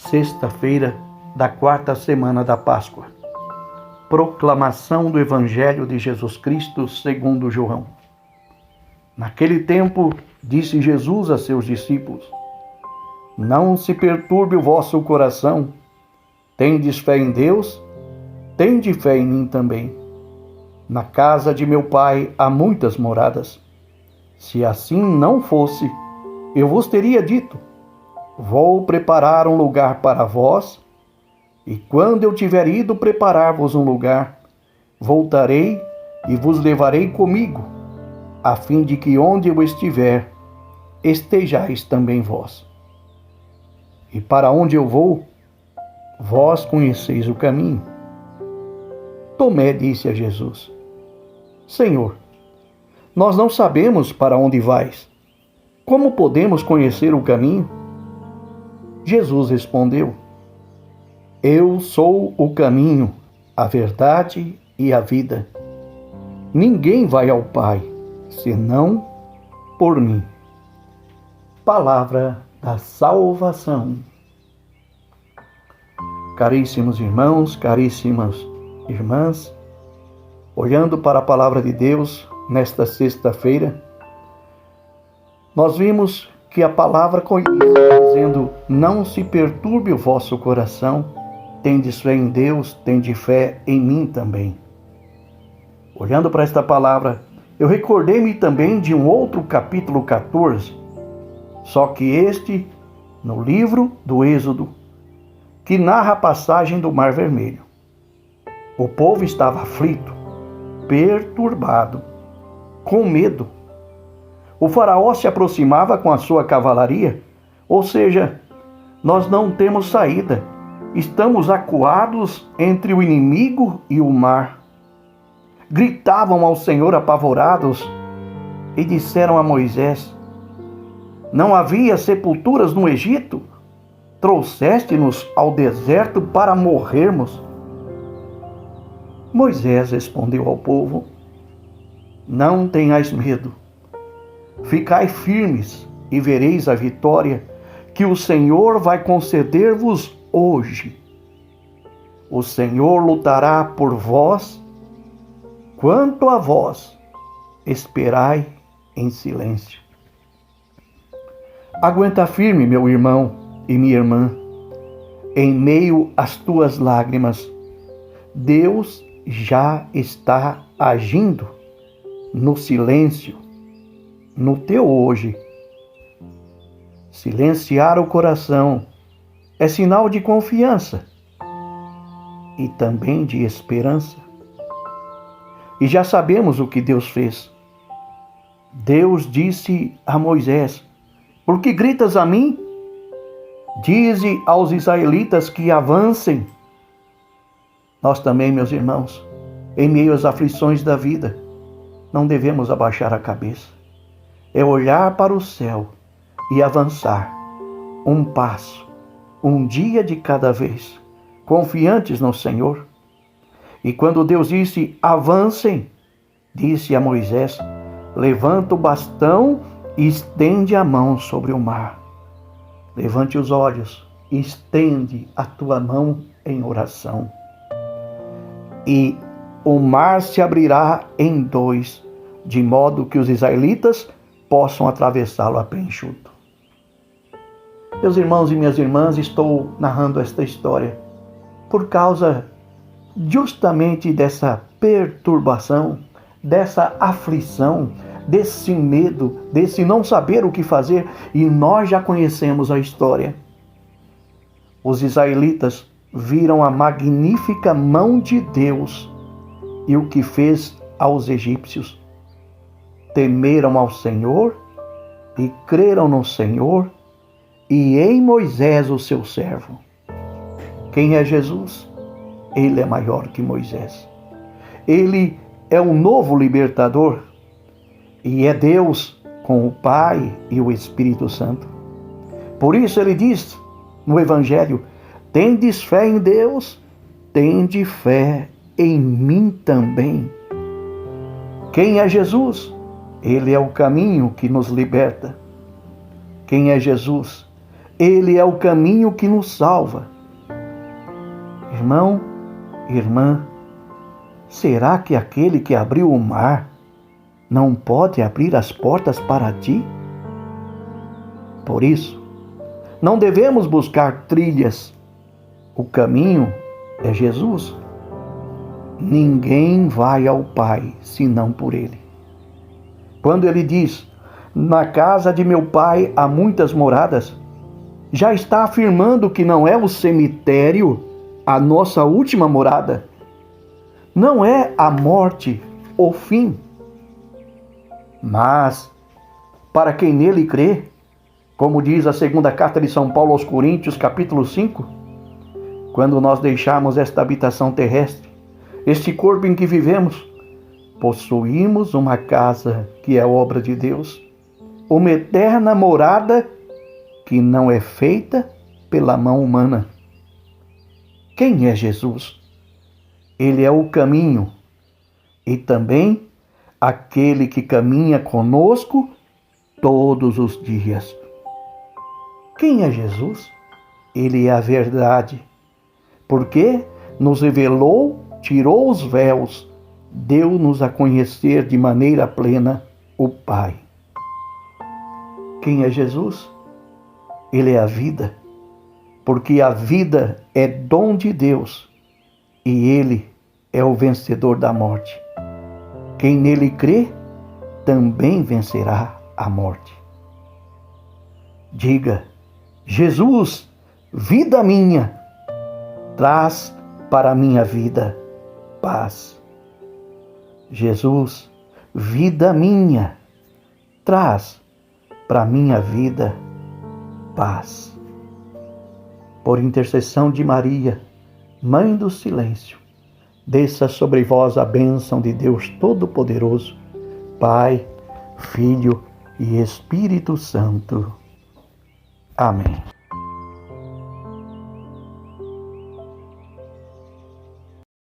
Sexta-feira da quarta semana da Páscoa. Proclamação do Evangelho de Jesus Cristo segundo João. Naquele tempo, disse Jesus a seus discípulos: Não se perturbe o vosso coração. Tendes fé em Deus? Tende fé em mim também. Na casa de meu Pai há muitas moradas. Se assim não fosse, eu vos teria dito: Vou preparar um lugar para vós, e quando eu tiver ido preparar-vos um lugar, voltarei e vos levarei comigo, a fim de que onde eu estiver, estejais também vós. E para onde eu vou, vós conheceis o caminho. Tomé disse a Jesus: Senhor, nós não sabemos para onde vais. Como podemos conhecer o caminho? Jesus respondeu: Eu sou o caminho, a verdade e a vida. Ninguém vai ao Pai, senão por mim. Palavra da salvação. Caríssimos irmãos, caríssimas irmãs, olhando para a palavra de Deus nesta sexta-feira, nós vimos que a palavra começa dizendo: Não se perturbe o vosso coração, tendes fé em Deus, tende fé em mim também. Olhando para esta palavra, eu recordei-me também de um outro capítulo 14, só que este no livro do Êxodo, que narra a passagem do Mar Vermelho. O povo estava aflito, perturbado, com medo. O faraó se aproximava com a sua cavalaria, ou seja, nós não temos saída. Estamos acuados entre o inimigo e o mar. Gritavam ao Senhor apavorados e disseram a Moisés: Não havia sepulturas no Egito? Trouxeste-nos ao deserto para morrermos. Moisés respondeu ao povo: Não tenhais medo. Ficai firmes e vereis a vitória que o Senhor vai conceder-vos hoje. O Senhor lutará por vós. Quanto a vós, esperai em silêncio. Aguenta firme, meu irmão e minha irmã. Em meio às tuas lágrimas, Deus já está agindo no silêncio, no teu hoje. Silenciar o coração é sinal de confiança e também de esperança. E já sabemos o que Deus fez. Deus disse a Moisés: Por que gritas a mim? Dize aos israelitas que avancem. Nós também, meus irmãos, em meio às aflições da vida, não devemos abaixar a cabeça. É olhar para o céu e avançar, um passo, um dia de cada vez, confiantes no Senhor. E quando Deus disse: Avancem, disse a Moisés: Levanta o bastão e estende a mão sobre o mar. Levante os olhos e estende a tua mão em oração. E o mar se abrirá em dois, de modo que os israelitas possam atravessá-lo a pé enxuto. Meus irmãos e minhas irmãs, estou narrando esta história por causa justamente dessa perturbação, dessa aflição, desse medo, desse não saber o que fazer, e nós já conhecemos a história. Os israelitas viram a magnífica mão de Deus e o que fez aos egípcios. Temeram ao Senhor e creram no Senhor e em Moisés, o seu servo. Quem é Jesus? Ele é maior que Moisés. Ele é o novo libertador e é Deus com o Pai e o Espírito Santo. Por isso ele diz no Evangelho: Tendes fé em Deus, tende fé em mim também. Quem é Jesus? Ele é o caminho que nos liberta. Quem é Jesus? Ele é o caminho que nos salva. Irmão, irmã, será que aquele que abriu o mar não pode abrir as portas para ti? Por isso, não devemos buscar trilhas. O caminho é Jesus. Ninguém vai ao Pai senão por Ele. Quando Ele diz, na casa de meu Pai há muitas moradas, já está afirmando que não é o cemitério a nossa última morada. Não é a morte o fim. Mas, para quem nele crê, como diz a segunda carta de São Paulo aos Coríntios, capítulo 5, quando nós deixarmos esta habitação terrestre, este corpo em que vivemos, possuímos uma casa que é obra de Deus, uma eterna morada que não é feita pela mão humana. Quem é Jesus? Ele é o caminho e também aquele que caminha conosco todos os dias. Quem é Jesus? Ele é a verdade, porque nos revelou, tirou os véus, deu-nos a conhecer de maneira plena o Pai. Quem é Jesus? Ele é a vida, porque a vida é dom de Deus e Ele é o vencedor da morte. Quem nele crê também vencerá a morte. Diga, Jesus, vida minha, traz para a minha vida paz. Jesus, vida minha, traz para a minha vida paz. Por intercessão de Maria, Mãe do Silêncio, desça sobre vós a bênção de Deus Todo-Poderoso, Pai, Filho e Espírito Santo. Amém.